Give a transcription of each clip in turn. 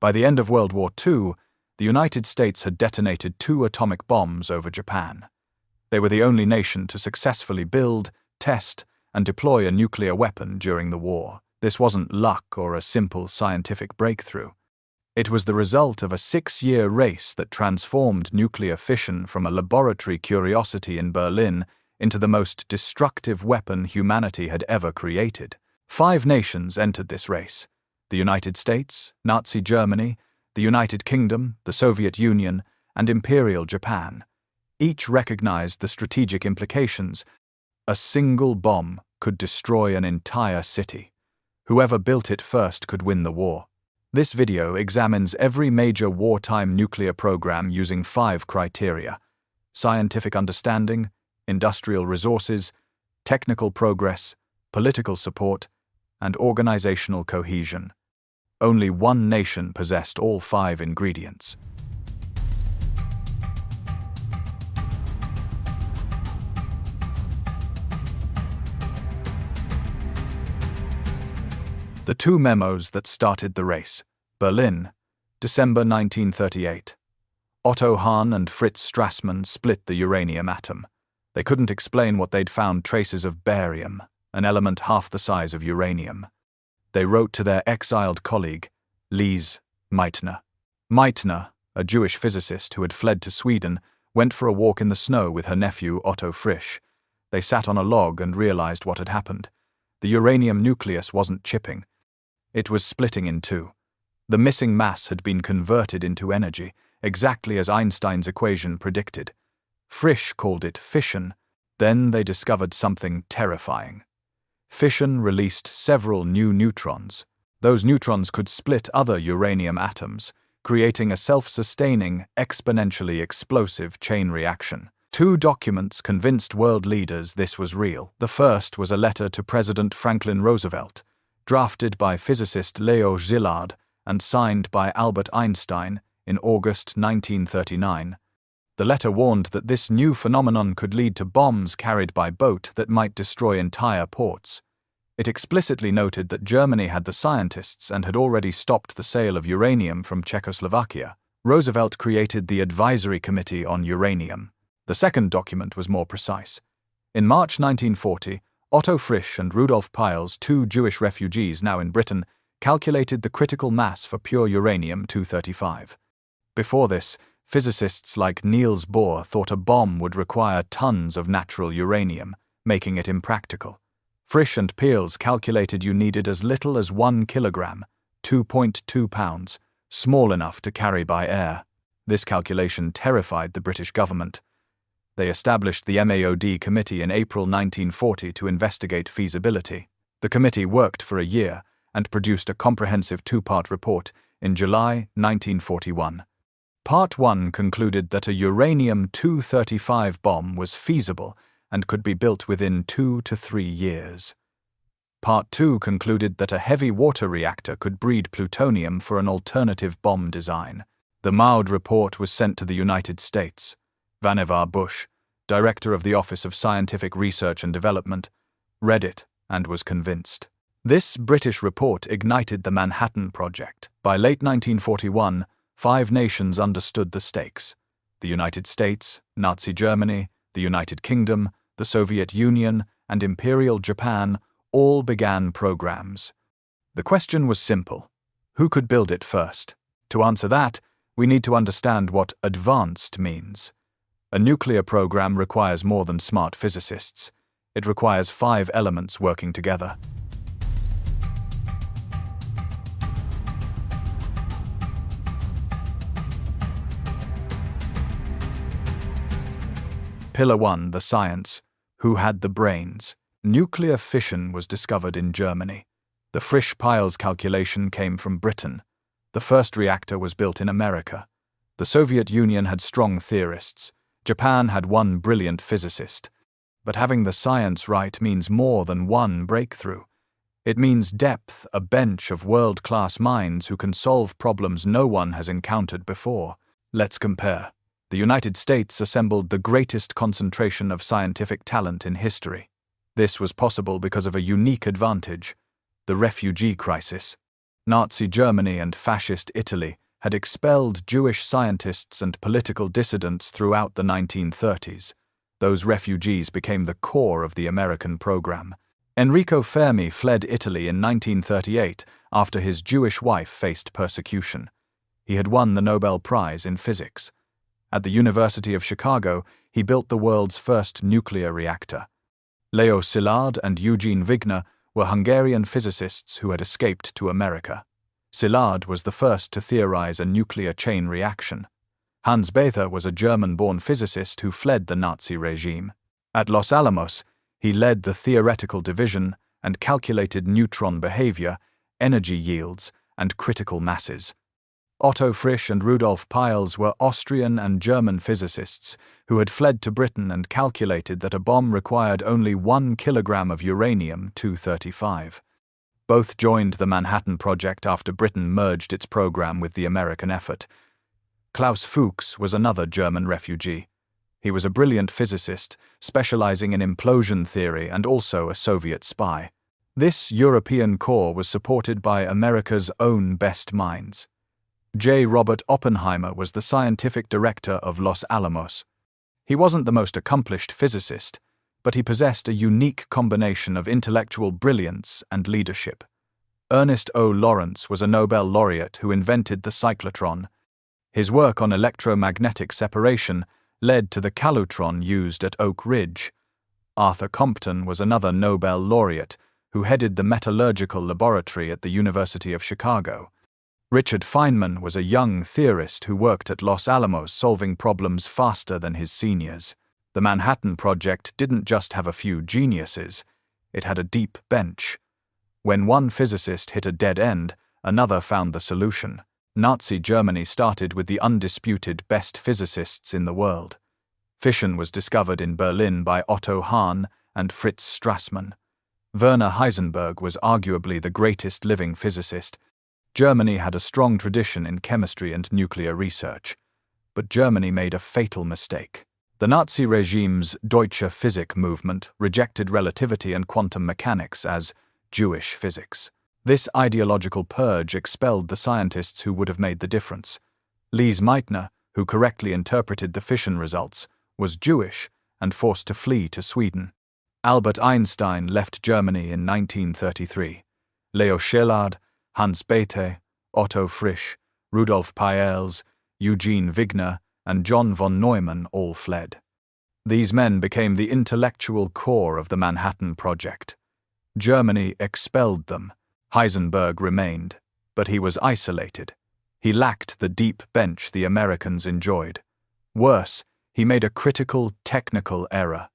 By the end of World War II, the United States had detonated 2 atomic bombs over Japan. They were the only nation to successfully build, test, and deploy a nuclear weapon during the war. This wasn't luck or a simple scientific breakthrough. It was the result of a 6-year race that transformed nuclear fission from a laboratory curiosity in Berlin into the most destructive weapon humanity had ever created. 5 nations entered this race: the United States, Nazi Germany, the United Kingdom, the Soviet Union, and Imperial Japan. Each recognized the strategic implications. A single bomb could destroy an entire city. Whoever built it first could win the war. This video examines every major wartime nuclear program using 5 criteria: scientific understanding, industrial resources, technical progress, political support, and organizational cohesion. Only one nation possessed all 5 ingredients. The 2 memos that started the race. Berlin, December 1938. Otto Hahn and Fritz Strassmann split the uranium atom. They couldn't explain what they'd found: traces of barium, an element half the size of uranium. They wrote to their exiled colleague, Lise Meitner. Meitner, a Jewish physicist who had fled to Sweden, went for a walk in the snow with her nephew Otto Frisch. They sat on a log and realized what had happened. The uranium nucleus wasn't chipping. It was splitting in 2. The missing mass had been converted into energy, exactly as Einstein's equation predicted. Frisch called it fission. Then they discovered something terrifying. Fission released several new neutrons. Those neutrons could split other uranium atoms, creating a self-sustaining, exponentially explosive chain reaction. 2 documents convinced world leaders this was real. The first was a letter to President Franklin Roosevelt, drafted by physicist Leo Szilard and signed by Albert Einstein in August 1939. The letter warned that this new phenomenon could lead to bombs carried by boat that might destroy entire ports. It explicitly noted that Germany had the scientists and had already stopped the sale of uranium from Czechoslovakia. Roosevelt created the Advisory Committee on Uranium. The second document was more precise. In March 1940, Otto Frisch and Rudolf Peierls, 2 Jewish refugees now in Britain, calculated the critical mass for pure uranium-235. Before this, physicists like Niels Bohr thought a bomb would require tons of natural uranium, making it impractical. Frisch and Peierls calculated you needed as little as 1 kilogram, 2.2 pounds, small enough to carry by air. This calculation terrified the British government. They established the MAOD committee in April 1940 to investigate feasibility. The committee worked for a year and produced a comprehensive 2-part report in July 1941. Part 1 concluded that a uranium-235 bomb was feasible and could be built within 2 to 3 years. Part 2 concluded that a heavy water reactor could breed plutonium for an alternative bomb design. The MAOD report was sent to the United States. Vannevar Bush, director of the Office of Scientific Research and Development, read it and was convinced. This British report ignited the Manhattan Project. By late 1941, 5 nations understood the stakes: the United States, Nazi Germany, the United Kingdom, the Soviet Union, and Imperial Japan all began programs. The question was simple: who could build it first? To answer that, we need to understand what advanced means. A nuclear program requires more than smart physicists. It requires 5 elements working together. Pillar 1, the science. Who had the brains? Nuclear fission was discovered in Germany. The Frisch-Peierls calculation came from Britain. The first reactor was built in America. The Soviet Union had strong theorists. Japan had one brilliant physicist. But having the science right means more than one breakthrough. It means depth, a bench of world-class minds who can solve problems no one has encountered before. Let's compare. The United States assembled the greatest concentration of scientific talent in history. This was possible because of a unique advantage: the refugee crisis. Nazi Germany and Fascist Italy had expelled Jewish scientists and political dissidents throughout the 1930s. Those refugees became the core of the American program. Enrico Fermi fled Italy in 1938 after his Jewish wife faced persecution. He had won the Nobel Prize in Physics. At the University of Chicago, he built the world's first nuclear reactor. Leo Szilard and Eugene Wigner were Hungarian physicists who had escaped to America. Szilard was the first to theorize a nuclear chain reaction. Hans Bethe was a German-born physicist who fled the Nazi regime. At Los Alamos, he led the theoretical division and calculated neutron behavior, energy yields, and critical masses. Otto Frisch and Rudolf Peierls were Austrian and German physicists who had fled to Britain and calculated that a bomb required only 1 kilogram of uranium-235. Both joined the Manhattan Project after Britain merged its program with the American effort. Klaus Fuchs was another German refugee. He was a brilliant physicist, specializing in implosion theory and also a Soviet spy. This European core was supported by America's own best minds. J. Robert Oppenheimer was the scientific director of Los Alamos. He wasn't the most accomplished physicist, but he possessed a unique combination of intellectual brilliance and leadership. Ernest O. Lawrence was a Nobel laureate who invented the cyclotron. His work on electromagnetic separation led to the calutron used at Oak Ridge. Arthur Compton was another Nobel laureate who headed the metallurgical laboratory at the University of Chicago. Richard Feynman was a young theorist who worked at Los Alamos solving problems faster than his seniors. The Manhattan Project didn't just have a few geniuses, it had a deep bench. When one physicist hit a dead end, another found the solution. Nazi Germany started with the undisputed best physicists in the world. Fission was discovered in Berlin by Otto Hahn and Fritz Strassmann. Werner Heisenberg was arguably the greatest living physicist. Germany had a strong tradition in chemistry and nuclear research. But Germany made a fatal mistake. The Nazi regime's Deutsche Physik movement rejected relativity and quantum mechanics as Jewish physics. This ideological purge expelled the scientists who would have made the difference. Lise Meitner, who correctly interpreted the fission results, was Jewish and forced to flee to Sweden. Albert Einstein left Germany in 1933. Leo Szilard, Hans Bethe, Otto Frisch, Rudolf Peierls, Eugene Wigner, and John von Neumann all fled. These men became the intellectual core of the Manhattan Project. Germany expelled them. Heisenberg remained, but he was isolated. He lacked the deep bench the Americans enjoyed. Worse, he made a critical technical error.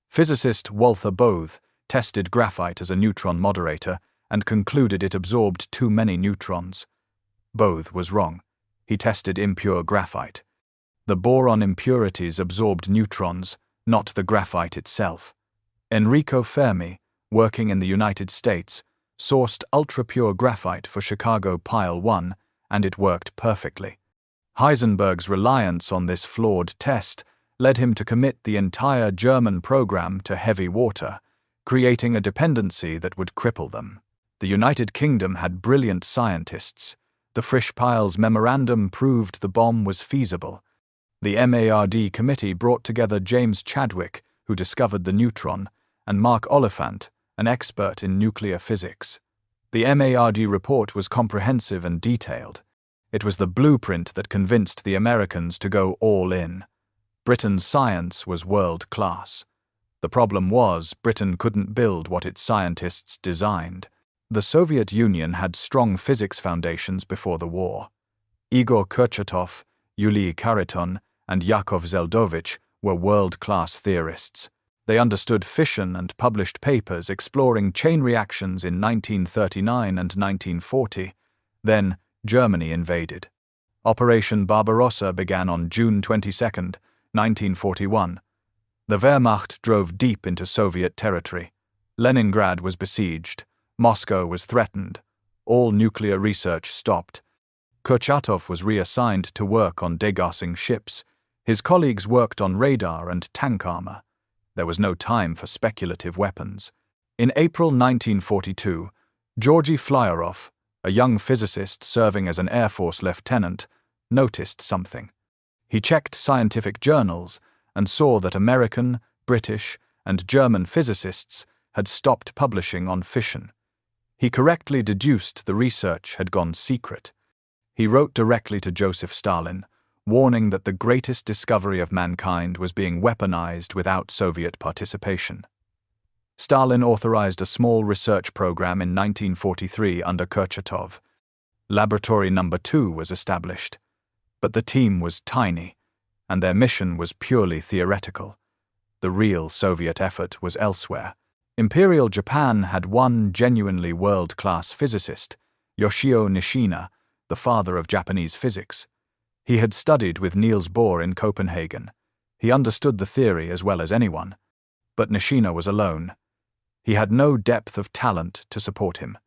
Physicist Walther Bothe tested graphite as a neutron moderator and concluded it absorbed too many neutrons. Bothe was wrong. He tested impure graphite. The boron impurities absorbed neutrons, not the graphite itself. Enrico Fermi, working in the United States, sourced ultra-pure graphite for Chicago Pile 1, and it worked perfectly. Heisenberg's reliance on this flawed test led him to commit the entire German program to heavy water, creating a dependency that would cripple them. The United Kingdom had brilliant scientists. The Frisch-Peierls memorandum proved the bomb was feasible. The MARD committee brought together James Chadwick, who discovered the neutron, and Mark Oliphant, an expert in nuclear physics. The MARD report was comprehensive and detailed. It was the blueprint that convinced the Americans to go all in. Britain's science was world-class. The problem was Britain couldn't build what its scientists designed. The Soviet Union had strong physics foundations before the war. Igor Kurchatov, Yuli Khariton, and Yakov Zeldovich were world-class theorists. They understood fission and published papers exploring chain reactions in 1939 and 1940. Then, Germany invaded. Operation Barbarossa began on June 22, 1941. The Wehrmacht drove deep into Soviet territory. Leningrad was besieged. Moscow was threatened. All nuclear research stopped. Kurchatov was reassigned to work on degassing ships. His colleagues worked on radar and tank armor. There was no time for speculative weapons. In April 1942, Georgy Flyorov, a young physicist serving as an Air Force lieutenant, noticed something. He checked scientific journals and saw that American, British, and German physicists had stopped publishing on fission. He correctly deduced the research had gone secret. He wrote directly to Joseph Stalin, warning that the greatest discovery of mankind was being weaponized without Soviet participation. Stalin authorized a small research program in 1943 under Kurchatov. Laboratory No. 2 was established, but the team was tiny, and their mission was purely theoretical. The real Soviet effort was elsewhere. Imperial Japan had one genuinely world-class physicist, Yoshio Nishina, the father of Japanese physics. He had studied with Niels Bohr in Copenhagen. He understood the theory as well as anyone. But Nishina was alone. He had no depth of talent to support him.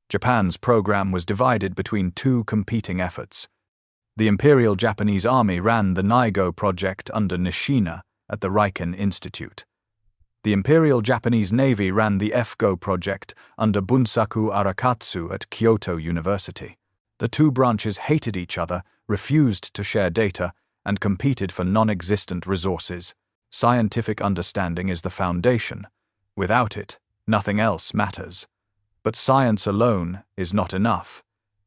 Japan's program was divided between two competing efforts. The Imperial Japanese Army ran the Naigo project under Nishina at the Riken Institute. The Imperial Japanese Navy ran the FGO project under Bunsaku Arakatsu at Kyoto University. The two branches hated each other, refused to share data, and competed for non-existent resources. Scientific understanding is the foundation. Without it, nothing else matters. But science alone is not enough.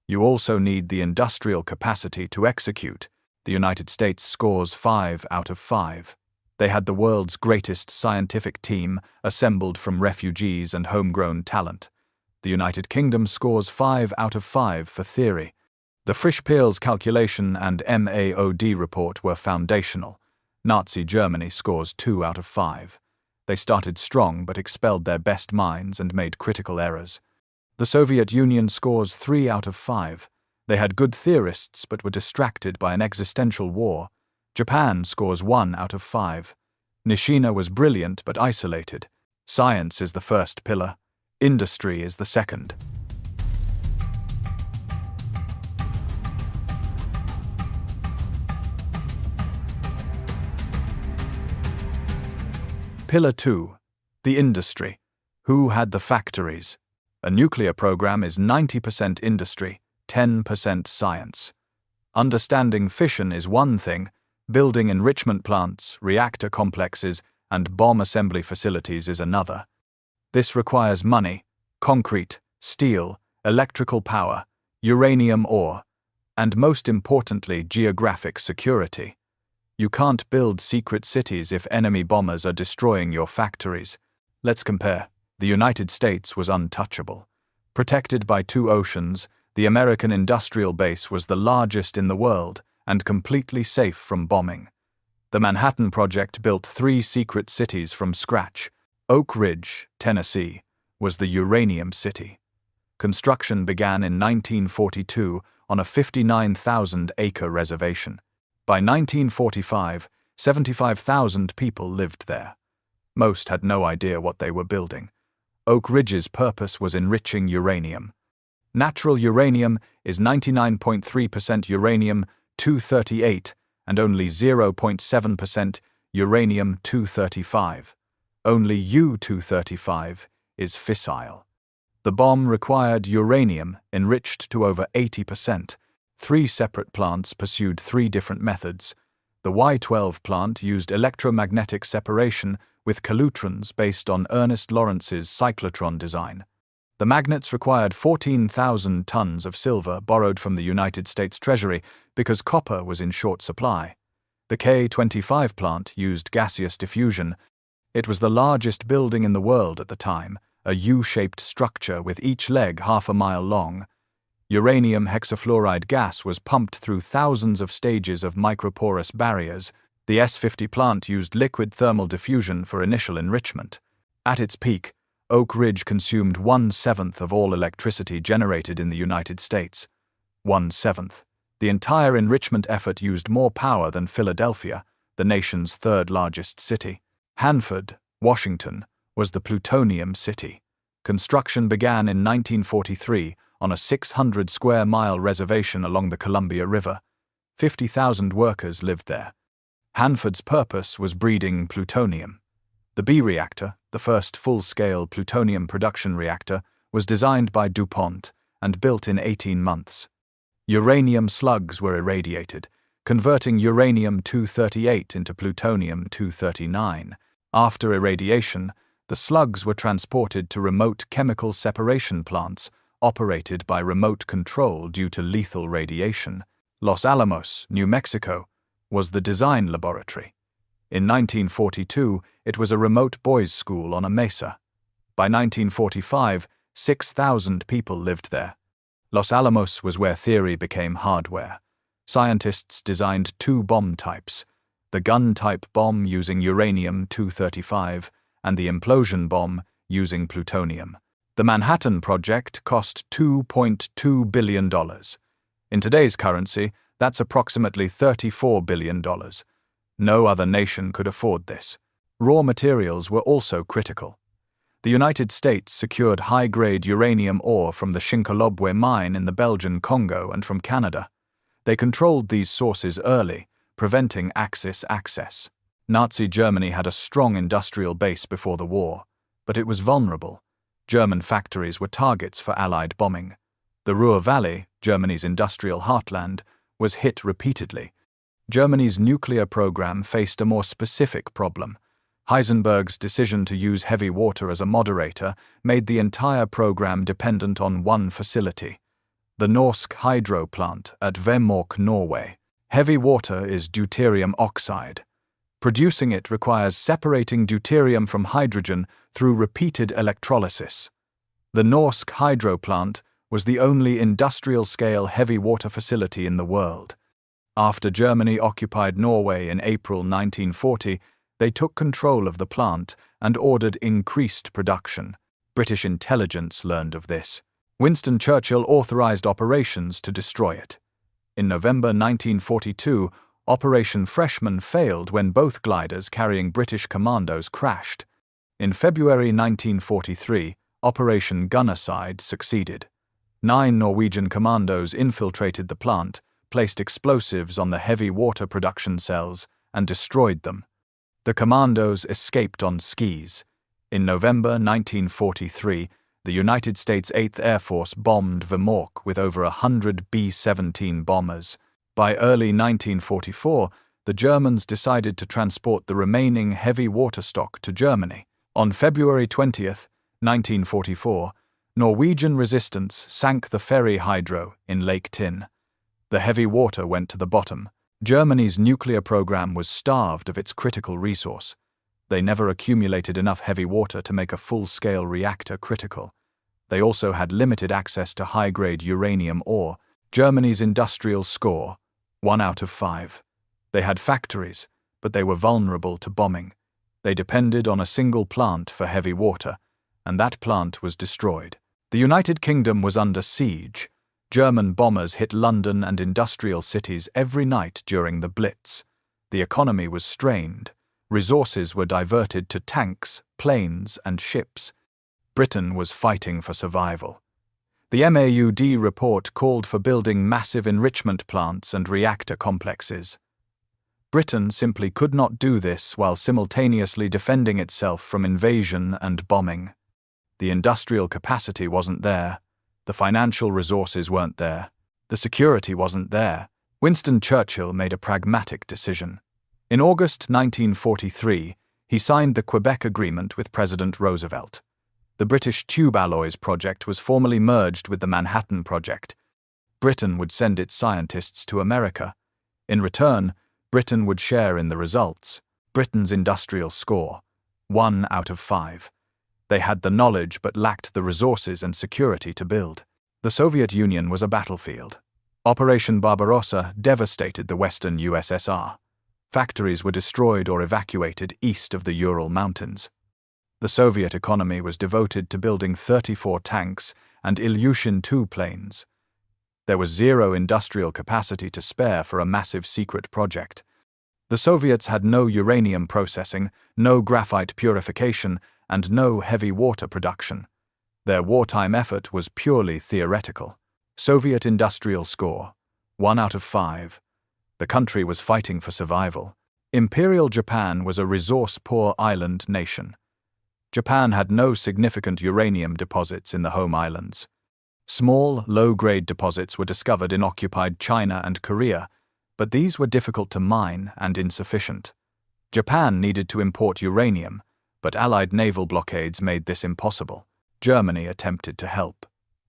You also need the industrial capacity to execute. The United States scores 5 out of 5. They had the world's greatest scientific team, assembled from refugees and homegrown talent. The United Kingdom scores 5 out of 5 for theory. The Frisch-Peierls calculation and MAOD report were foundational. Nazi Germany scores 2 out of 5. They started strong but expelled their best minds and made critical errors. The Soviet Union scores 3 out of 5. They had good theorists but were distracted by an existential war. Japan scores 1 out of 5. Nishina was brilliant but isolated. Science is the first pillar. Industry is the second. Pillar 2. The industry. Who had the factories? A nuclear program is 90% industry, 10% science. Understanding fission is one thing, building enrichment plants, reactor complexes, and bomb assembly facilities is another. This requires money, concrete, steel, electrical power, uranium ore, and most importantly, geographic security. You can't build secret cities if enemy bombers are destroying your factories. Let's compare. The United States was untouchable. Protected by 2 oceans, the American industrial base was the largest in the world and completely safe from bombing. The Manhattan Project built 3 secret cities from scratch. Oak Ridge, Tennessee, was the uranium city. Construction began in 1942 on a 59,000-acre reservation. By 1945, 75,000 people lived there. Most had no idea what they were building. Oak Ridge's purpose was enriching uranium. Natural uranium is 99.3% uranium-238 and only 0.7% uranium-235. Only U-235 is fissile. The bomb required uranium enriched to over 80%. 3 separate plants pursued 3 different methods. The Y-12 plant used electromagnetic separation with calutrons based on Ernest Lawrence's cyclotron design. The magnets required 14,000 tons of silver borrowed from the United States Treasury because copper was in short supply. The K-25 plant used gaseous diffusion. It was the largest building in the world at the time, a U-shaped structure with each leg half a mile long. Uranium hexafluoride gas was pumped through thousands of stages of microporous barriers. The S-50 plant used liquid thermal diffusion for initial enrichment. At its peak, Oak Ridge consumed 1/7 of all electricity generated in the United States. 1/7. The entire enrichment effort used more power than Philadelphia, the nation's 3rd largest city. Hanford, Washington, was the plutonium city. Construction began in 1943 on a 600-square-mile reservation along the Columbia River. 50,000 workers lived there. Hanford's purpose was breeding plutonium. The B reactor, the first full-scale plutonium production reactor, was designed by DuPont and built in 18 months. Uranium slugs were irradiated, converting uranium-238 into plutonium-239. After irradiation, the slugs were transported to remote chemical separation plants operated by remote control due to lethal radiation. Los Alamos, New Mexico, was the design laboratory. In 1942, it was a remote boys' school on a mesa. By 1945, 6,000 people lived there. Los Alamos was where theory became hardware. Scientists designed two bomb types: the gun-type bomb using uranium-235 and the implosion bomb using plutonium. The Manhattan Project cost $2.2 billion. In today's currency, that's approximately $34 billion. No other nation could afford this. Raw materials were also critical. The United States secured high-grade uranium ore from the Shinkolobwe mine in the Belgian Congo and from Canada. They controlled these sources early, preventing Axis access. Nazi Germany had a strong industrial base before the war, but it was vulnerable. German factories were targets for Allied bombing. The Ruhr Valley, Germany's industrial heartland, was hit repeatedly. Germany's nuclear program faced a more specific problem. Heisenberg's decision to use heavy water as a moderator made the entire program dependent on one facility: the Norsk hydro plant at Vemork, Norway. Heavy water is deuterium oxide. Producing it requires separating deuterium from hydrogen through repeated electrolysis. The Norsk hydro plant was the only industrial-scale heavy water facility in the world. After Germany occupied Norway in April 1940, they took control of the plant and ordered increased production. British intelligence learned of this. Winston Churchill authorized operations to destroy it. In November 1942, Operation Freshman failed when both gliders carrying British commandos crashed. In February 1943, Operation Gunnerside succeeded. 9 Norwegian commandos infiltrated the plant, placed explosives on the heavy water production cells, and destroyed them. The commandos escaped on skis. In November 1943, the United States 8th Air Force bombed Vemork with over 100 B-17 bombers. By early 1944, the Germans decided to transport the remaining heavy water stock to Germany. On February 20, 1944, Norwegian resistance sank the ferry Hydro in Lake Tinn. The heavy water went to the bottom. Germany's nuclear program was starved of its critical resource. They never accumulated enough heavy water to make a full-scale reactor critical. They also had limited access to high-grade uranium ore. Germany's industrial score: 1 out of 5. They had factories, but they were vulnerable to bombing. They depended on a single plant for heavy water, and that plant was destroyed. The United Kingdom was under siege. German bombers hit London and industrial cities every night during the Blitz. The economy was strained. Resources were diverted to tanks, planes, and ships. Britain was fighting for survival. The MAUD report called for building massive enrichment plants and reactor complexes. Britain simply could not do this while simultaneously defending itself from invasion and bombing. The industrial capacity wasn't there. The financial resources weren't there. The security wasn't there. Winston Churchill made a pragmatic decision. In August 1943, he signed the Quebec Agreement with President Roosevelt. The British Tube Alloys project was formally merged with the Manhattan Project. Britain would send its scientists to America. In return, Britain would share in the results. Britain's industrial score: 1 out of 5. They had the knowledge but lacked the resources and security to build. The Soviet Union was a battlefield. Operation Barbarossa devastated the Western USSR. Factories were destroyed or evacuated east of the Ural Mountains. The Soviet economy was devoted to building 34 tanks and Ilyushin-II planes. There was zero industrial capacity to spare for a massive secret project. The Soviets had no uranium processing, no graphite purification, and no heavy water production. Their wartime effort was purely theoretical. Soviet industrial score: 1 out of 5. The country was fighting for survival. Imperial Japan was a resource-poor island nation. Japan had no significant uranium deposits in the home islands. Small, low-grade deposits were discovered in occupied China and Korea, but these were difficult to mine and insufficient. Japan needed to import uranium, but Allied naval blockades made this impossible. Germany attempted to help.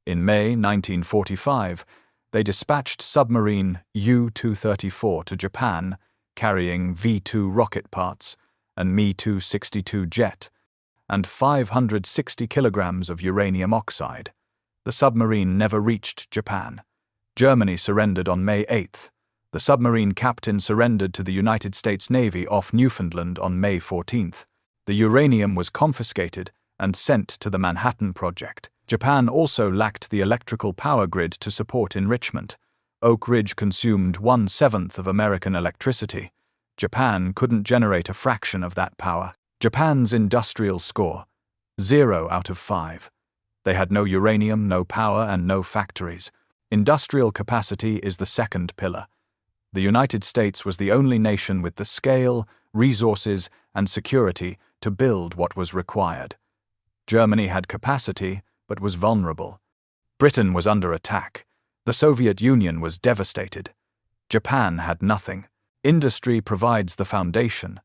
In May 1945, they dispatched submarine U-234 to Japan, carrying V-2 rocket parts, and Me-262 jet, and 560 kilograms of uranium oxide. The submarine never reached Japan. Germany surrendered on May 8th. The submarine captain surrendered to the United States Navy off Newfoundland on May 14th. The uranium was confiscated and sent to the Manhattan Project. Japan also lacked the electrical power grid to support enrichment. Oak Ridge consumed 1/7 of American electricity. Japan couldn't generate a fraction of that power. Japan's industrial score: 0 out of 5. They had no uranium, no power, and no factories. Industrial capacity is the second pillar. The United States was the only nation with the scale, resources, and security to build what was required. Germany had capacity, but was vulnerable. Britain was under attack. The Soviet Union was devastated. Japan had nothing. Industry provides the foundation.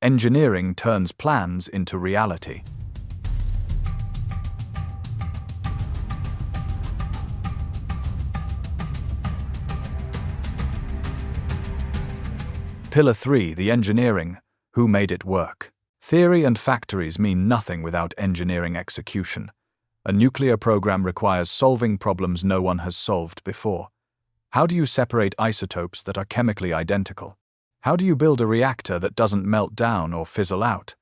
Engineering turns plans into reality. Pillar 3, the engineering. Who made it work? Theory and factories mean nothing without engineering execution. A nuclear program requires solving problems no one has solved before. How do you separate isotopes that are chemically identical? How do you build a reactor that doesn't melt down or fizzle out?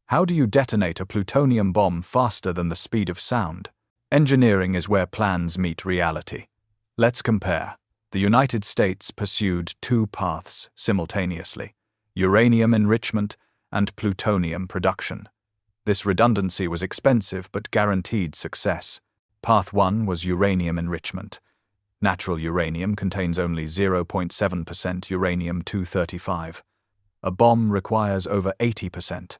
How do you detonate a plutonium bomb faster than the speed of sound? Engineering is where plans meet reality. Let's compare. The United States pursued 2 paths simultaneously: uranium enrichment and plutonium production. This redundancy was expensive but guaranteed success. Path 1 was uranium enrichment. Natural uranium contains only 0.7% uranium-235. A bomb requires over 80%.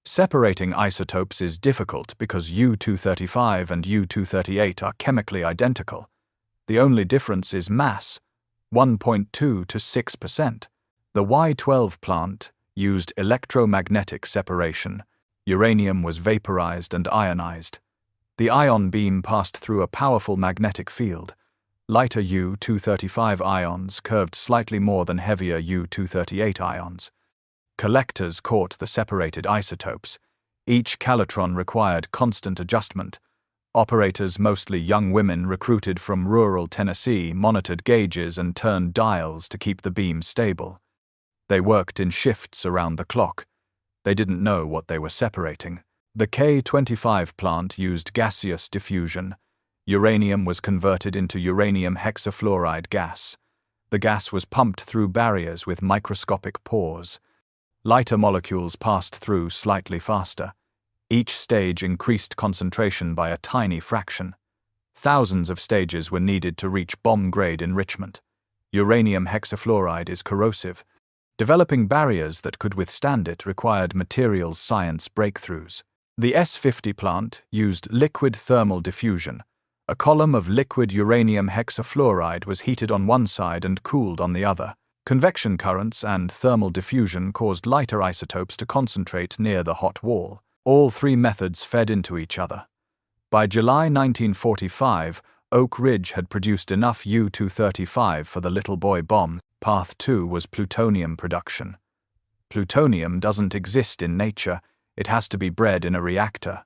Separating isotopes is difficult because U-235 and U-238 are chemically identical. The only difference is mass, 1.2 to 6%. The WWII plant used electromagnetic separation. Uranium was vaporized and ionized. The ion beam passed through a powerful magnetic field. Lighter U-235 ions curved slightly more than heavier U-238 ions. Collectors caught the separated isotopes. Each calotron required constant adjustment. Operators, mostly young women recruited from rural Tennessee, monitored gauges and turned dials to keep the beam stable. They worked in shifts around the clock. They didn't know what they were separating. The K-25 plant used gaseous diffusion. Uranium was converted into uranium hexafluoride gas. The gas was pumped through barriers with microscopic pores. Lighter molecules passed through slightly faster. Each stage increased concentration by a tiny fraction. Thousands of stages were needed to reach bomb-grade enrichment. Uranium hexafluoride is corrosive. Developing barriers that could withstand it required materials science breakthroughs. The S-50 plant used liquid thermal diffusion. A column of liquid uranium hexafluoride was heated on one side and cooled on the other. Convection currents and thermal diffusion caused lighter isotopes to concentrate near the hot wall. All 3 methods fed into each other. By July 1945, Oak Ridge had produced enough U-235 for the Little Boy bomb. Path 2 was plutonium production. Plutonium doesn't exist in nature. It has to be bred in a reactor.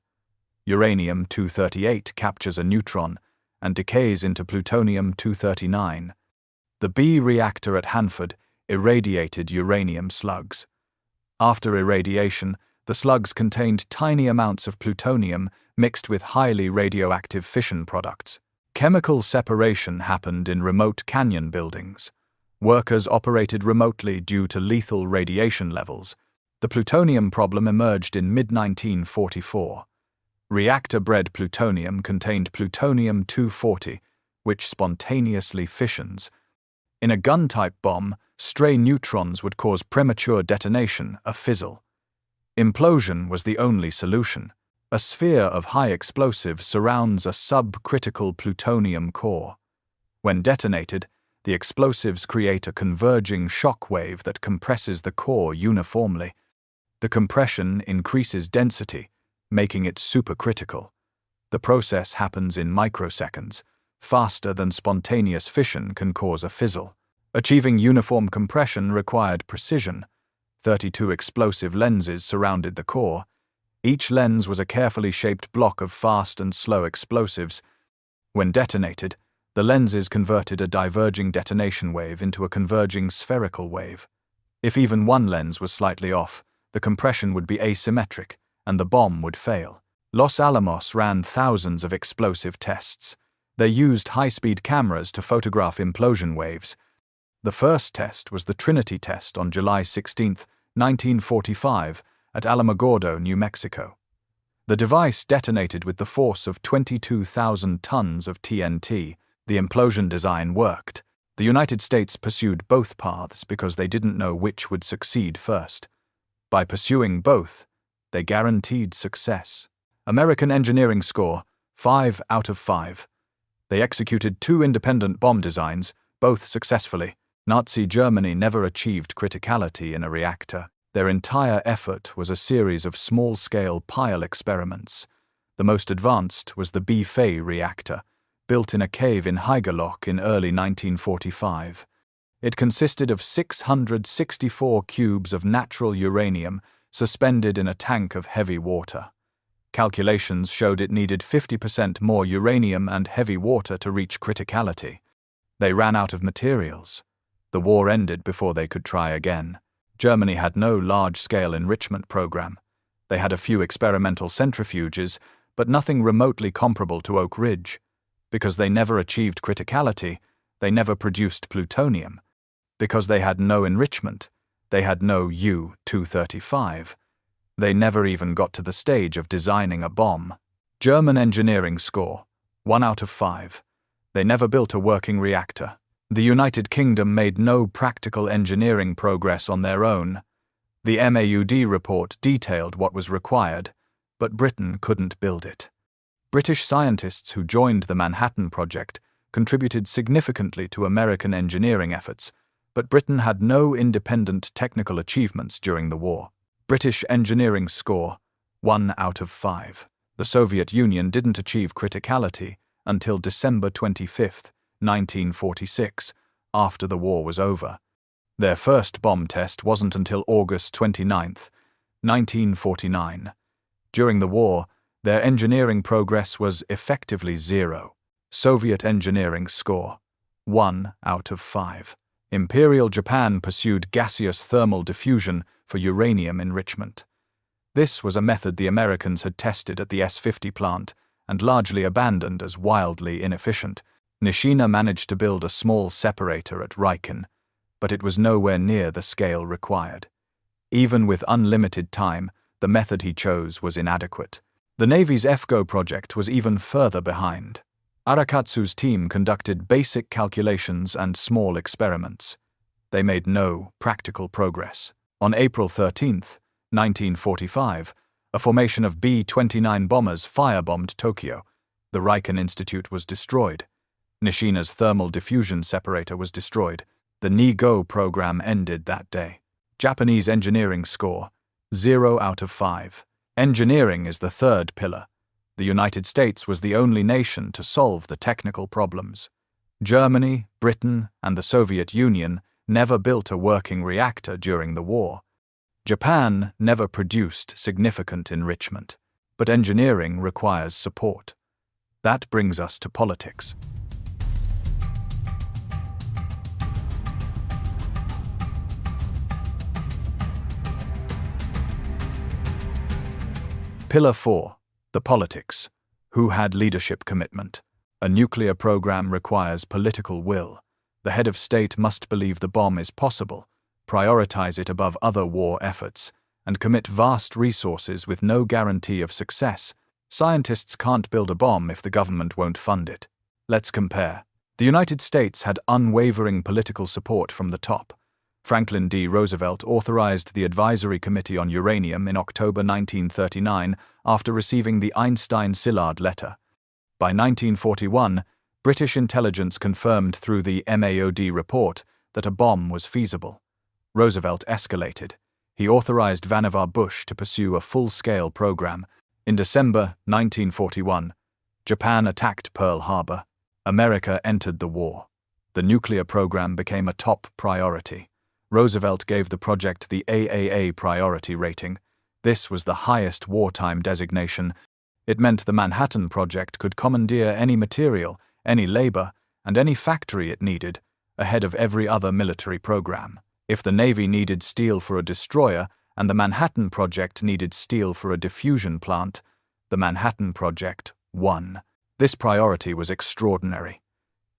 Uranium-238 captures a neutron and decays into plutonium-239. The B reactor at Hanford irradiated uranium slugs. After irradiation, the slugs contained tiny amounts of plutonium mixed with highly radioactive fission products. Chemical separation happened in remote canyon buildings. Workers operated remotely due to lethal radiation levels. The plutonium problem emerged in mid-1944. Reactor-bred plutonium contained plutonium-240, which spontaneously fissions. In a gun-type bomb, stray neutrons would cause premature detonation, a fizzle. Implosion was the only solution. A sphere of high explosive surrounds a subcritical plutonium core. When detonated, the explosives create a converging shock wave that compresses the core uniformly. The compression increases density, making it supercritical. The process happens in microseconds, faster than spontaneous fission can cause a fizzle. Achieving uniform compression required precision. 32 explosive lenses surrounded the core. Each lens was a carefully shaped block of fast and slow explosives. When detonated, the lenses converted a diverging detonation wave into a converging spherical wave. If even one lens was slightly off, the compression would be asymmetric, and the bomb would fail. Los Alamos ran thousands of explosive tests. They used high-speed cameras to photograph implosion waves. The first test was the Trinity test on July 16, 1945, at Alamogordo, New Mexico. The device detonated with the force of 22,000 tons of TNT. The implosion design worked. The United States pursued both paths because they didn't know which would succeed first. By pursuing both, they guaranteed success. American engineering score, 5 out of 5. They executed 2 independent bomb designs, both successfully. Nazi Germany never achieved criticality in a reactor. Their entire effort was a series of small-scale pile experiments. The most advanced was the WWII reactor, built in a cave in Haigerloch in early 1945. It consisted of 664 cubes of natural uranium suspended in a tank of heavy water. Calculations showed it needed 50% more uranium and heavy water to reach criticality. They ran out of materials. The war ended before they could try again. Germany had no large-scale enrichment program. They had a few experimental centrifuges, but nothing remotely comparable to Oak Ridge. Because they never achieved criticality, they never produced plutonium. Because they had no enrichment, they had no U-235. They never even got to the stage of designing a bomb. German engineering score, 1 out of 5. They never built a working reactor. The United Kingdom made no practical engineering progress on their own. The MAUD report detailed what was required, but Britain couldn't build it. British scientists who joined the Manhattan Project contributed significantly to American engineering efforts, but Britain had no independent technical achievements during the war. British engineering score, 1 out of 5. The Soviet Union didn't achieve criticality until December 25, 1946, after the war was over. Their first bomb test wasn't until August 29, 1949. During the war, their engineering progress was effectively 0. Soviet engineering score, 1 out of 5. Imperial Japan pursued gaseous thermal diffusion for uranium enrichment. This was a method the Americans had tested at the S-50 plant and largely abandoned as wildly inefficient. Nishina managed to build a small separator at Riken, but it was nowhere near the scale required. Even with unlimited time, the method he chose was inadequate. The Navy's FGO project was even further behind. Arakatsu's team conducted basic calculations and small experiments. They made no practical progress. On April 13, 1945, a formation of B-29 bombers firebombed Tokyo. The Riken Institute was destroyed. Nishina's thermal diffusion separator was destroyed. The NIGO program ended that day. Japanese engineering score, 0 out of 5. Engineering is the third pillar. The United States was the only nation to solve the technical problems. Germany, Britain, and the Soviet Union never built a working reactor during the war. Japan never produced significant enrichment, but engineering requires support. That brings us to politics. Pillar 4. The politics. Who had leadership commitment? A nuclear program requires political will. The head of state must believe the bomb is possible, prioritize it above other war efforts, and commit vast resources with no guarantee of success. Scientists can't build a bomb if the government won't fund it. Let's compare. The United States had unwavering political support from the top. Franklin D. Roosevelt authorized the Advisory Committee on Uranium in October 1939 after receiving the Einstein-Szilard letter. By 1941, British intelligence confirmed through the MAOD report that a bomb was feasible. Roosevelt escalated. He authorized Vannevar Bush to pursue a full-scale program. In December 1941, Japan attacked Pearl Harbor. America entered the war. The nuclear program became a top priority. Roosevelt gave the project the AAA priority rating. This was the highest wartime designation. It meant the Manhattan Project could commandeer any material, any labor, and any factory it needed, ahead of every other military program. If the Navy needed steel for a destroyer and the Manhattan Project needed steel for a diffusion plant, the Manhattan Project won. This priority was extraordinary.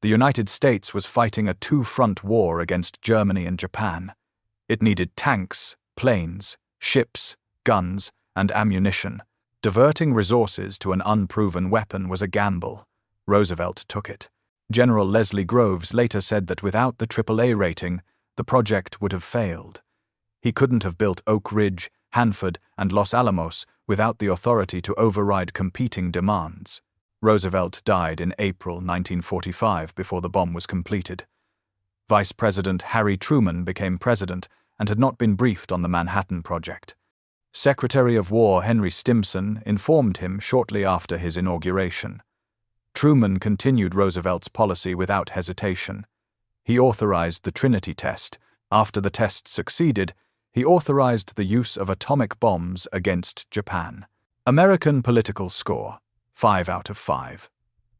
The United States was fighting a two-front war against Germany and Japan. It needed tanks, planes, ships, guns, and ammunition. Diverting resources to an unproven weapon was a gamble. Roosevelt took it. General Leslie Groves later said that without the AAA rating, the project would have failed. He couldn't have built Oak Ridge, Hanford, and Los Alamos without the authority to override competing demands. Roosevelt died in April 1945 before the bomb was completed. Vice President Harry Truman became president and had not been briefed on the Manhattan Project. Secretary of War Henry Stimson informed him shortly after his inauguration. Truman continued Roosevelt's policy without hesitation. He authorized the Trinity test. After the test succeeded, he authorized the use of atomic bombs against Japan. American political score: 5 out of 5.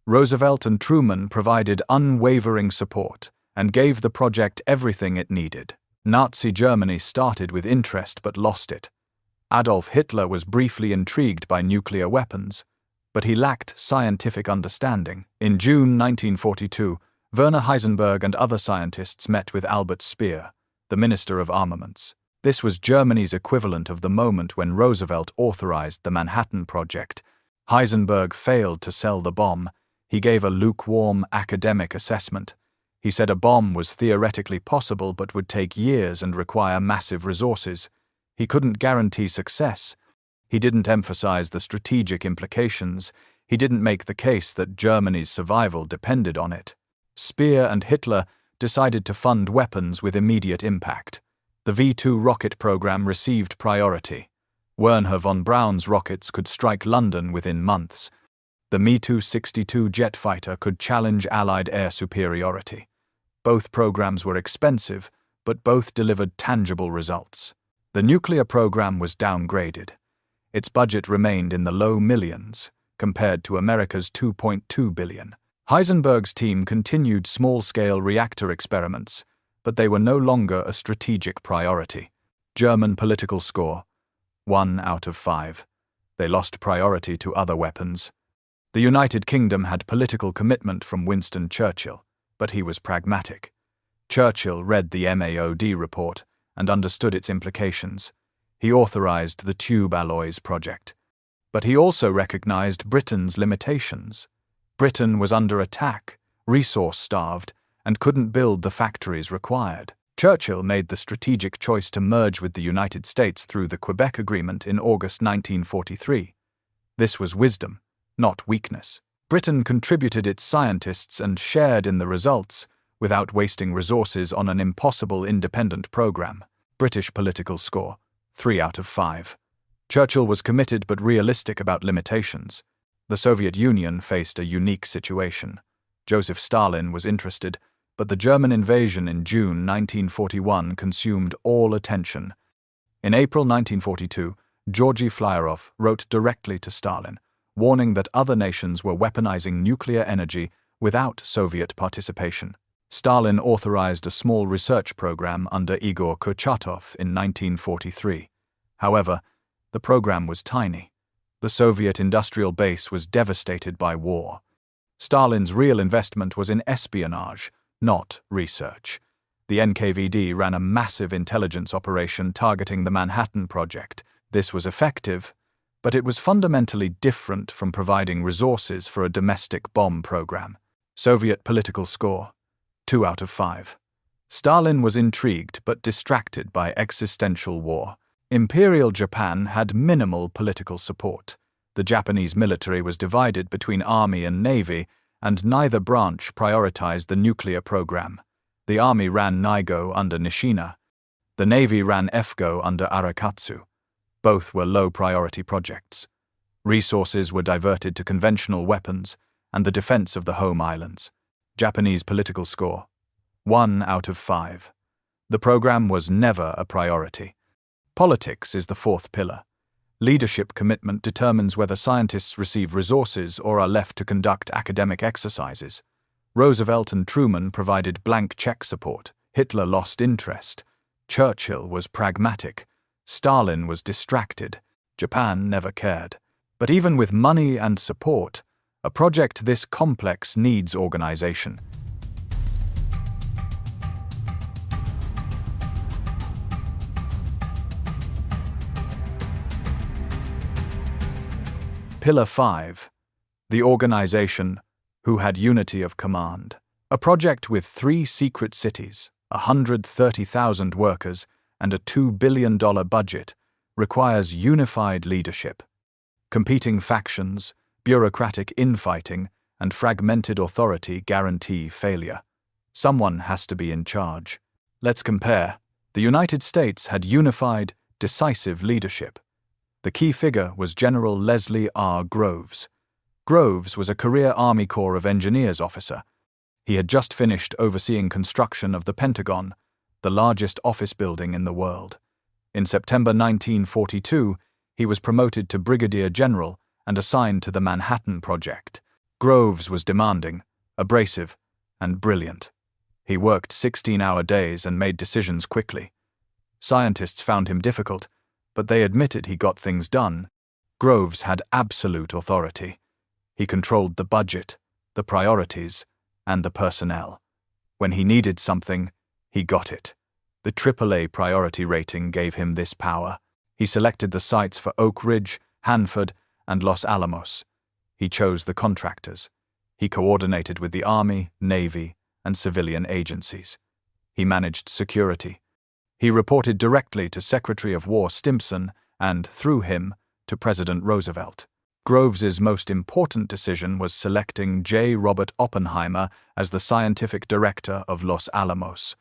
Roosevelt and Truman provided unwavering support and gave the project everything it needed. Nazi Germany started with interest but lost it. Adolf Hitler was briefly intrigued by nuclear weapons, but he lacked scientific understanding. In June 1942, Werner Heisenberg and other scientists met with Albert Speer, the Minister of Armaments. This was Germany's equivalent of the moment when Roosevelt authorized the Manhattan Project. Heisenberg failed to sell the bomb. He gave a lukewarm academic assessment. He said a bomb was theoretically possible but would take years and require massive resources. He couldn't guarantee success. He didn't emphasize the strategic implications. He didn't make the case that Germany's survival depended on it. Speer and Hitler decided to fund weapons with immediate impact. The V-2 rocket program received priority. Wernher von Braun's rockets could strike London within months. The Me-262 jet fighter could challenge Allied air superiority. Both programs were expensive, but both delivered tangible results. The nuclear program was downgraded. Its budget remained in the low millions, compared to America's $2.2 billion. Heisenberg's team continued small-scale reactor experiments, but they were no longer a strategic priority. German political score: 1 out of 5. They lost priority to other weapons. The United Kingdom had political commitment from Winston Churchill, but he was pragmatic. Churchill read the MAOD report and understood its implications. He authorized the tube alloys project. But he also recognized Britain's limitations. Britain was under attack, resource-starved, and couldn't build the factories required. Churchill made the strategic choice to merge with the United States through the Quebec Agreement in August 1943. This was wisdom, not weakness. Britain contributed its scientists and shared in the results, without wasting resources on an impossible independent program. British political score: 3 out of 5. Churchill was committed but realistic about limitations. The Soviet Union faced a unique situation. Joseph Stalin was interested, but the German invasion in June 1941 consumed all attention. In April 1942, Georgy Flyorov wrote directly to Stalin, warning that other nations were weaponizing nuclear energy without Soviet participation. Stalin authorized a small research program under Igor Kurchatov in 1943. However, the program was tiny. The Soviet industrial base was devastated by war. Stalin's real investment was in espionage, not research. The NKVD ran a massive intelligence operation targeting the Manhattan Project. This was effective, but it was fundamentally different from providing resources for a domestic bomb program. Soviet political score: 2 out of 5. Stalin was intrigued but distracted by existential war. Imperial Japan had minimal political support. The Japanese military was divided between army and navy, and neither branch prioritized the nuclear program. The army ran Naigo under Nishina. The navy ran FGO under Arakatsu. Both were low-priority projects. Resources were diverted to conventional weapons and the defense of the home islands. Japanese political score: 1 out of 5. The program was never a priority. Politics is the fourth pillar. Leadership commitment determines whether scientists receive resources or are left to conduct academic exercises. Roosevelt and Truman provided blank check support. Hitler lost interest. Churchill was pragmatic. Stalin was distracted. Japan never cared. But even with money and support, a project this complex needs organization. Pillar 5. The organization who had unity of command. A project with 3 secret cities, 130,000 workers, and a $2 billion budget requires unified leadership. Competing factions, bureaucratic infighting, and fragmented authority guarantee failure. Someone has to be in charge. Let's compare. The United States had unified, decisive leadership. The key figure was General Leslie R. Groves. Groves was a career Army Corps of Engineers officer. He had just finished overseeing construction of the Pentagon, the largest office building in the world. In September 1942, he was promoted to Brigadier General and assigned to the Manhattan Project. Groves was demanding, abrasive, and brilliant. He worked 16-hour days and made decisions quickly. Scientists found him difficult, but they admitted he got things done. Groves had absolute authority. He controlled the budget, the priorities, and the personnel. When he needed something, he got it. The AAA priority rating gave him this power. He selected the sites for Oak Ridge, Hanford, and Los Alamos. He chose the contractors. He coordinated with the Army, Navy, and civilian agencies. He managed security. He reported directly to Secretary of War Stimson and, through him, to President Roosevelt. Groves's most important decision was selecting J. Robert Oppenheimer as the scientific director of Los Alamos.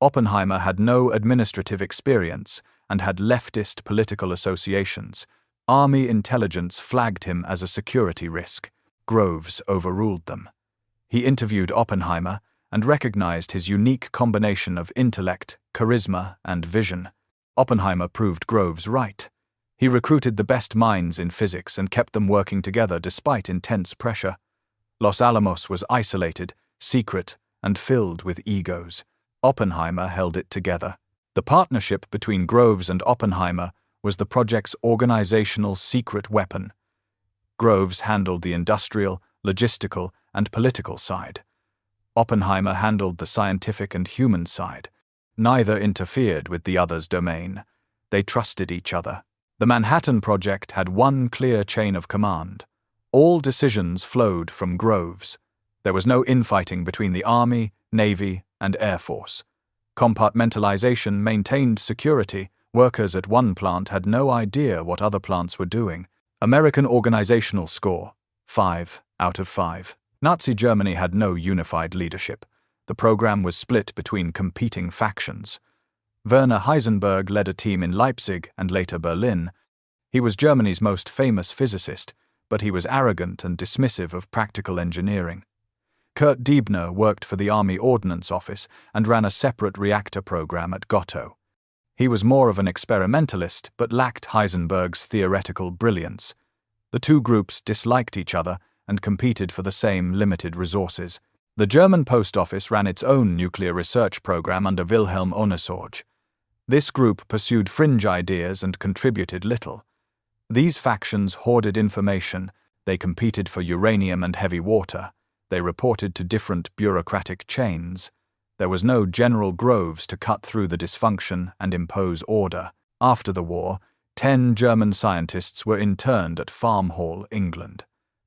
Oppenheimer had no administrative experience and had leftist political associations. Army intelligence flagged him as a security risk. Groves overruled them. He interviewed Oppenheimer and recognized his unique combination of intellect, charisma, and vision. Oppenheimer proved Groves right. He recruited the best minds in physics and kept them working together despite intense pressure. Los Alamos was isolated, secret, and filled with egos. Oppenheimer held it together. The partnership between Groves and Oppenheimer was the project's organizational secret weapon. Groves handled the industrial, logistical, and political side. Oppenheimer handled the scientific and human side. Neither interfered with the other's domain. They trusted each other. The Manhattan Project had one clear chain of command. All decisions flowed from Groves. There was no infighting between the Army, Navy, and Air Force. Compartmentalization maintained security. Workers at one plant had no idea what other plants were doing. American organizational score: 5 out of 5. Nazi Germany had no unified leadership. The program was split between competing factions. Werner Heisenberg led a team in Leipzig and later Berlin. He was Germany's most famous physicist, but he was arrogant and dismissive of practical engineering. Kurt Diebner worked for the Army Ordnance Office and ran a separate reactor program at Gotto. He was more of an experimentalist but lacked Heisenberg's theoretical brilliance. The two groups disliked each other and competed for the same limited resources. The German Post Office ran its own nuclear research program under Wilhelm Ohnesorge. This group pursued fringe ideas and contributed little. These factions hoarded information. They competed for uranium and heavy water. They reported to different bureaucratic chains. There was no General Groves to cut through the dysfunction and impose order. After the war, 10 German scientists were interned at Farm Hall, England.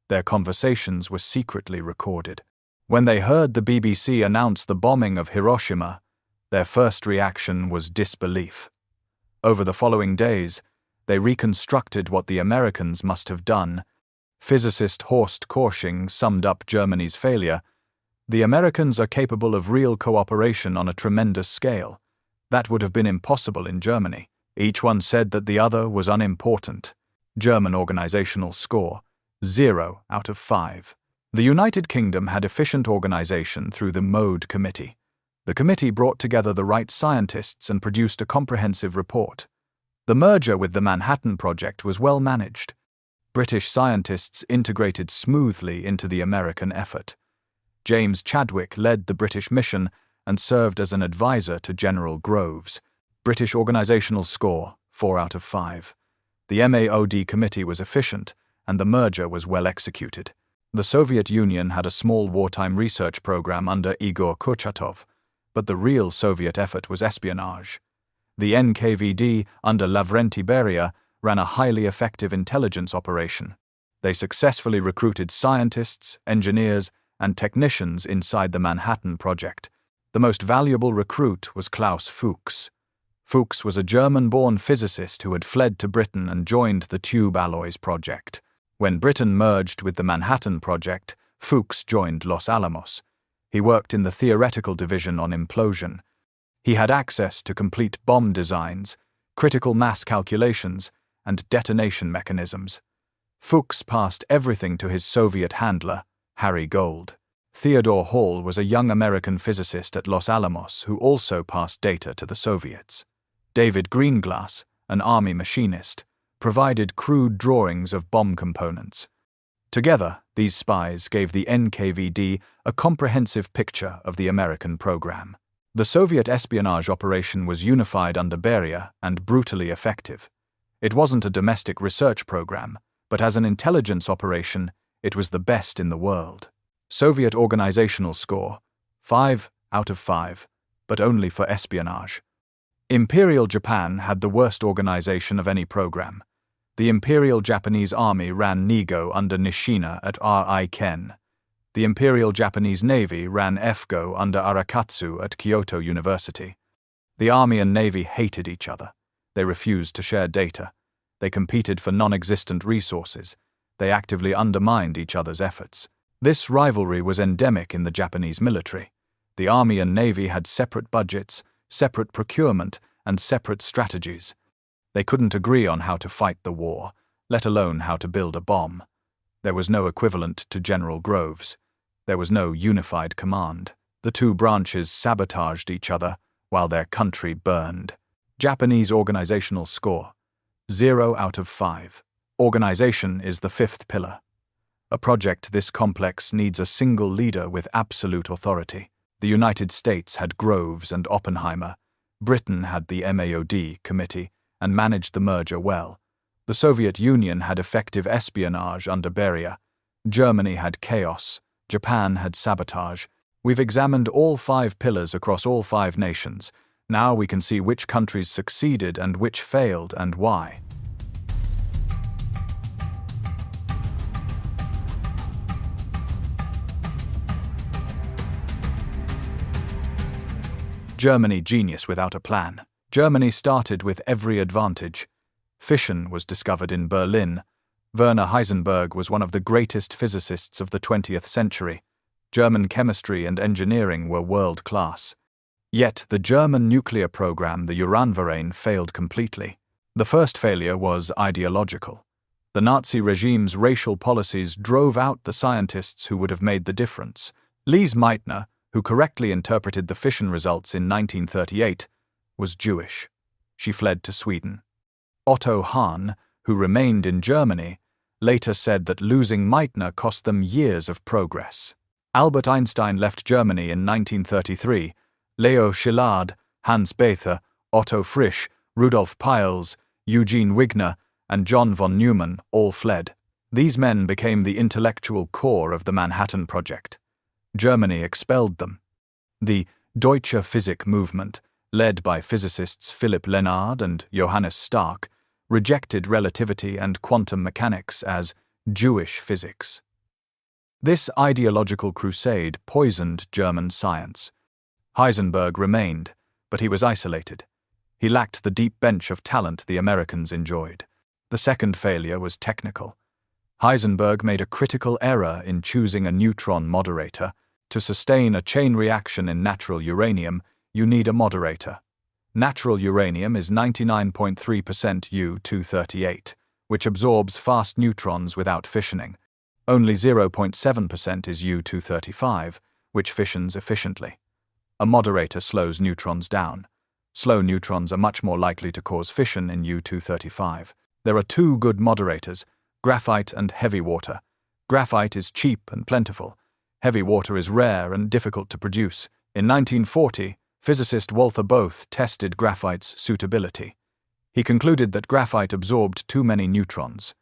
Their conversations were secretly recorded. When they heard the BBC announce the bombing of Hiroshima, Their first reaction was disbelief. Over the following days, they reconstructed what the Americans must have done. Physicist Horst Korsching summed up Germany's failure. The Americans are capable of real cooperation on a tremendous scale. That would have been impossible in Germany. Each one said that the other was unimportant. German organizational score, 0 out of 5. The United Kingdom had efficient organization through the Mode Committee. The committee brought together the right scientists and produced a comprehensive report. The merger with the Manhattan Project was well managed. British scientists integrated smoothly into the American effort. James Chadwick led the British mission and served as an advisor to General Groves. British organizational score, 4 out of 5. The MAOD committee was efficient, and the merger was well executed. The Soviet Union had a small wartime research program under Igor Kurchatov, but the real Soviet effort was espionage. The NKVD under Lavrenti Beria ran a highly effective intelligence operation. They successfully recruited scientists, engineers, and technicians inside the Manhattan Project. The most valuable recruit was Klaus Fuchs. Fuchs was a German-born physicist who had fled to Britain and joined the Tube Alloys Project. When Britain merged with the Manhattan Project, Fuchs joined Los Alamos. He worked in the theoretical division on implosion. He had access to complete bomb designs, critical mass calculations, and detonation mechanisms. Fuchs passed everything to his Soviet handler, Harry Gold. Theodore Hall was a young American physicist at Los Alamos who also passed data to the Soviets. David Greenglass, an army machinist, provided crude drawings of bomb components. Together, these spies gave the NKVD a comprehensive picture of the American program. The Soviet espionage operation was unified under Beria and brutally effective. It wasn't a domestic research program, but as an intelligence operation, it was the best in the world. Soviet organizational score, 5 out of 5, but only for espionage. Imperial Japan had the worst organization of any program. The Imperial Japanese Army ran NIGO under Nishina at R.I. Ken. The Imperial Japanese Navy ran FGO under Arakatsu at Kyoto University. The Army and Navy hated each other. They refused to share data. They competed for non-existent resources. They actively undermined each other's efforts. This rivalry was endemic in the Japanese military. The Army and Navy had separate budgets, separate procurement, and separate strategies. They couldn't agree on how to fight the war, let alone how to build a bomb. There was no equivalent to General Groves. There was no unified command. The two branches sabotaged each other while their country burned. Japanese organizational score, 0 out of 5. Organization is the fifth pillar. A project this complex needs a single leader with absolute authority. The United States had Groves and Oppenheimer. Britain had the MAOD committee and managed the merger well. The Soviet Union had effective espionage under Beria. Germany had chaos. Japan had sabotage. We've examined all 5 pillars across all 5 nations. Now we can see which countries succeeded and which failed and why. Germany genius without a plan. Germany started with every advantage. Fission was discovered in Berlin. Werner Heisenberg was one of the greatest physicists of the 20th century. German chemistry and engineering were world-class. Yet the German nuclear program, the Uranverein, failed completely. The first failure was ideological. The Nazi regime's racial policies drove out the scientists who would have made the difference. Lise Meitner, who correctly interpreted the fission results in 1938, was Jewish. She fled to Sweden. Otto Hahn, who remained in Germany, later said that losing Meitner cost them years of progress. Albert Einstein left Germany in 1933. Leo Szilard, Hans Bethe, Otto Frisch, Rudolf Peierls, Eugene Wigner, and John von Neumann all fled. These men became the intellectual core of the Manhattan Project. Germany expelled them. The Deutsche Physik movement, led by physicists Philipp Lenard and Johannes Stark, rejected relativity and quantum mechanics as Jewish physics. This ideological crusade poisoned German science. Heisenberg remained, but he was isolated. He lacked the deep bench of talent the Americans enjoyed. The second failure was technical. Heisenberg made a critical error in choosing a neutron moderator. To sustain a chain reaction in natural uranium, you need a moderator. Natural uranium is 99.3% U-238, which absorbs fast neutrons without fissioning. Only 0.7% is U-235, which fissions efficiently. A moderator slows neutrons down. Slow neutrons are much more likely to cause fission in U-235. There are two good moderators, graphite and heavy water. Graphite is cheap and plentiful. Heavy water is rare and difficult to produce. In 1940, physicist Walther Bothe tested graphite's suitability. He concluded that graphite absorbed too many neutrons.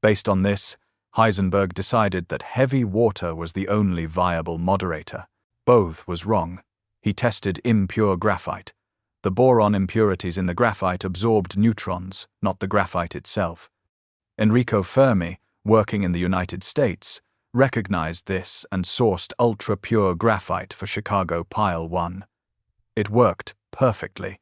Based on this, Heisenberg decided that heavy water was the only viable moderator. Bothe was wrong. He tested impure graphite. The boron impurities in the graphite absorbed neutrons, not the graphite itself. Enrico Fermi, working in the United States, recognized this and sourced ultra-pure graphite for Chicago Pile 1. It worked perfectly.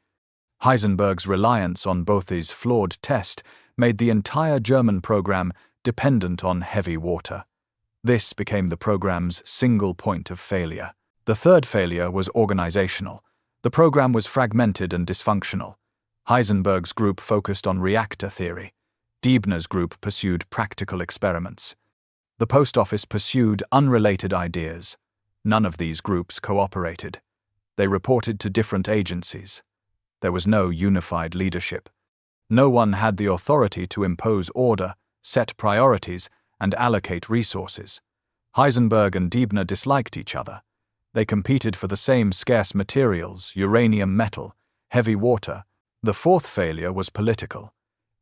Heisenberg's reliance on Bothe's flawed test made the entire German program dependent on heavy water. This became the program's single point of failure. The third failure was organizational. The program was fragmented and dysfunctional. Heisenberg's group focused on reactor theory. Deibner's group pursued practical experiments. The post office pursued unrelated ideas. None of these groups cooperated. They reported to different agencies. There was no unified leadership. No one had the authority to impose order, set priorities, and allocate resources. Heisenberg and Deibner disliked each other. They competed for the same scarce materials, uranium metal, heavy water. The fourth failure was political.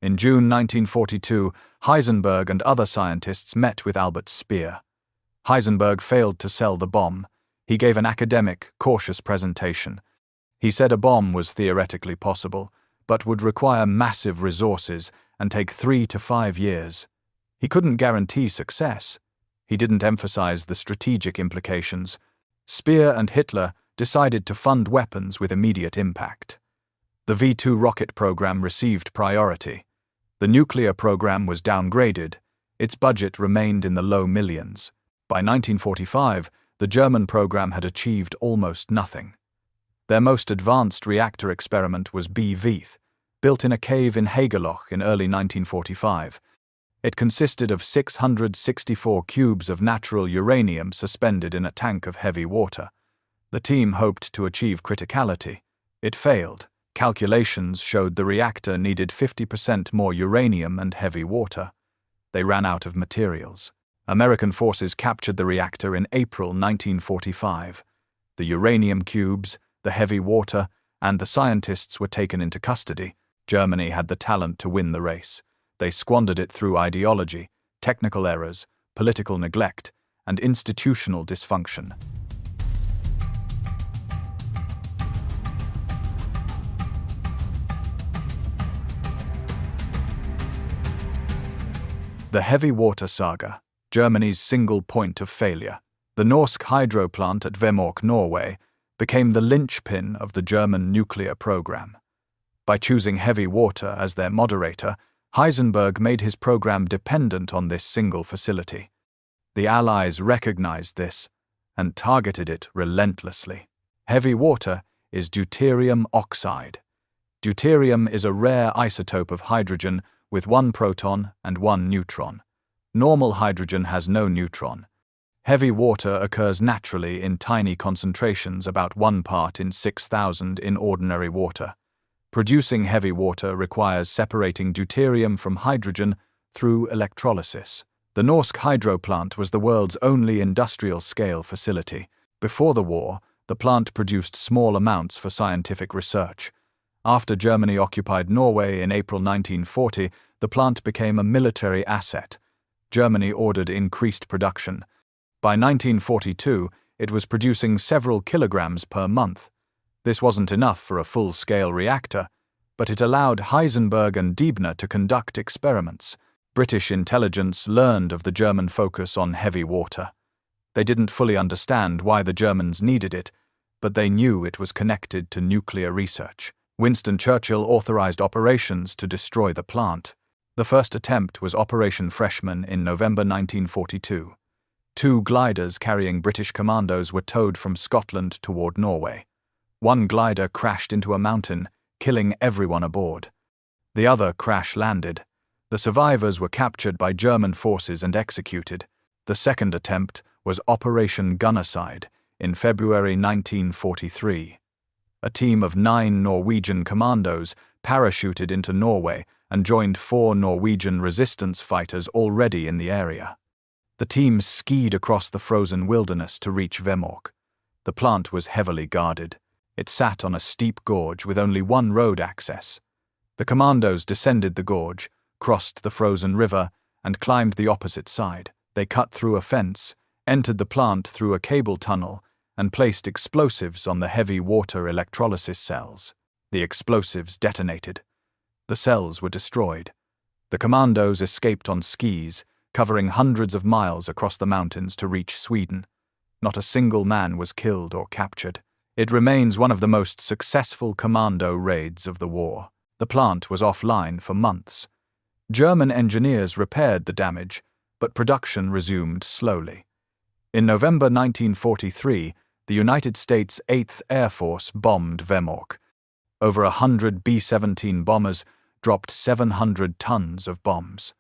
In June 1942, Heisenberg and other scientists met with Albert Speer. Heisenberg failed to sell the bomb. He gave an academic, cautious presentation. He said a bomb was theoretically possible, but would require massive resources and take 3 to 5 years. He couldn't guarantee success. He didn't emphasize the strategic implications. Speer and Hitler decided to fund weapons with immediate impact. The V-2 rocket program received priority. The nuclear program was downgraded. Its budget remained in the low millions. By 1945, the German program had achieved almost nothing. Their most advanced reactor experiment was B-Vieth, built in a cave in Hageloch in early 1945. It consisted of 664 cubes of natural uranium suspended in a tank of heavy water. The team hoped to achieve criticality. It failed. Calculations showed the reactor needed 50% more uranium and heavy water. They ran out of materials. American forces captured the reactor in April 1945. The uranium cubes, the heavy water, and the scientists were taken into custody. Germany had the talent to win the race. They squandered it through ideology, technical errors, political neglect, and institutional dysfunction. The heavy water saga, Germany's single point of failure. The Norsk hydro plant at Vemork, Norway, became the linchpin of the German nuclear program. By choosing heavy water as their moderator, Heisenberg made his program dependent on this single facility. The Allies recognized this and targeted it relentlessly. Heavy water is deuterium oxide. Deuterium is a rare isotope of hydrogen with 1 proton and 1 neutron. Normal hydrogen has no neutron. Heavy water occurs naturally in tiny concentrations, about 1 part in 6,000 in ordinary water. Producing heavy water requires separating deuterium from hydrogen through electrolysis. The Norsk hydro plant was the world's only industrial-scale facility. Before the war, the plant produced small amounts for scientific research. After Germany occupied Norway in April 1940, the plant became a military asset. Germany ordered increased production. By 1942, it was producing several kilograms per month. This wasn't enough for a full-scale reactor, but it allowed Heisenberg and Deibner to conduct experiments. British intelligence learned of the German focus on heavy water. They didn't fully understand why the Germans needed it, but they knew it was connected to nuclear research. Winston Churchill authorized operations to destroy the plant. The first attempt was Operation Freshman in November 1942. 2 gliders carrying British commandos were towed from Scotland toward Norway. One glider crashed into a mountain, killing everyone aboard. The other crash-landed. The survivors were captured by German forces and executed. The second attempt was Operation Gunnerside in February 1943. A team of 9 Norwegian commandos parachuted into Norway and joined 4 Norwegian resistance fighters already in the area. The team skied across the frozen wilderness to reach Vemork. The plant was heavily guarded. It sat on a steep gorge with only one road access. The commandos descended the gorge, crossed the frozen river, and climbed the opposite side. They cut through a fence, entered the plant through a cable tunnel, and placed explosives on the heavy water electrolysis cells. The explosives detonated. The cells were destroyed. The commandos escaped on skis, covering hundreds of miles across the mountains to reach Sweden. Not a single man was killed or captured. It remains one of the most successful commando raids of the war. The plant was offline for months. German engineers repaired the damage, but production resumed slowly. In November 1943, the United States 8th Air Force bombed Vemork. Over 100 B-17 bombers dropped 700 tons of bombs.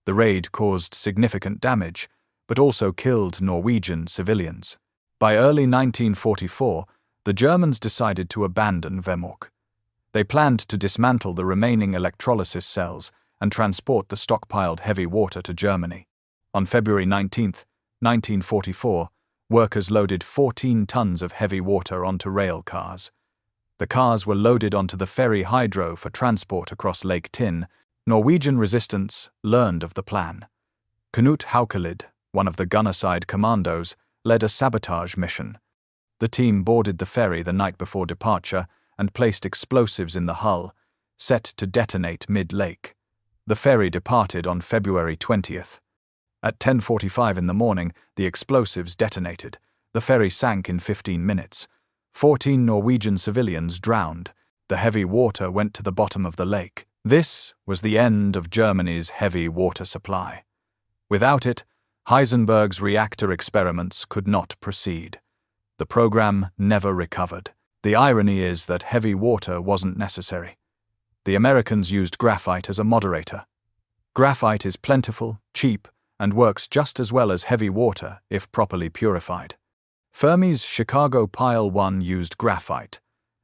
The raid caused significant damage, but also killed Norwegian civilians. By early 1944, the Germans decided to abandon Vemork. They planned to dismantle the remaining electrolysis cells and transport the stockpiled heavy water to Germany. On February 19, 1944, workers loaded 14 tons of heavy water onto rail cars. The cars were loaded onto the ferry Hydro for transport across Lake Tinn. Norwegian resistance learned of the plan. Knut Haukelid, one of the Gunnerside commandos, led a sabotage mission. The team boarded the ferry the night before departure and placed explosives in the hull, set to detonate mid-lake. The ferry departed on February 20th. At 10:45 in the morning, the explosives detonated. The ferry sank in 15 minutes. 14 Norwegian civilians drowned. The heavy water went to the bottom of the lake. This was the end of Germany's heavy water supply. Without it, Heisenberg's reactor experiments could not proceed. The program never recovered. The irony is that heavy water wasn't necessary. The Americans used graphite as a moderator. Graphite is plentiful, cheap, and works just as well as heavy water if properly purified. Fermi's Chicago Pile 1 used graphite.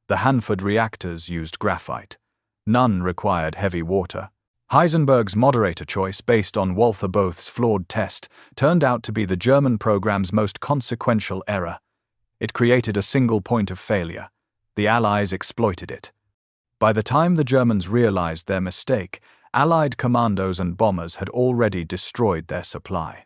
The Hanford reactors used graphite. None required heavy water. Heisenberg's moderator choice based on Walther Both's flawed test turned out to be the German program's most consequential error. It created a single point of failure. The Allies exploited it. By the time the Germans realized their mistake, Allied commandos and bombers had already destroyed their supply.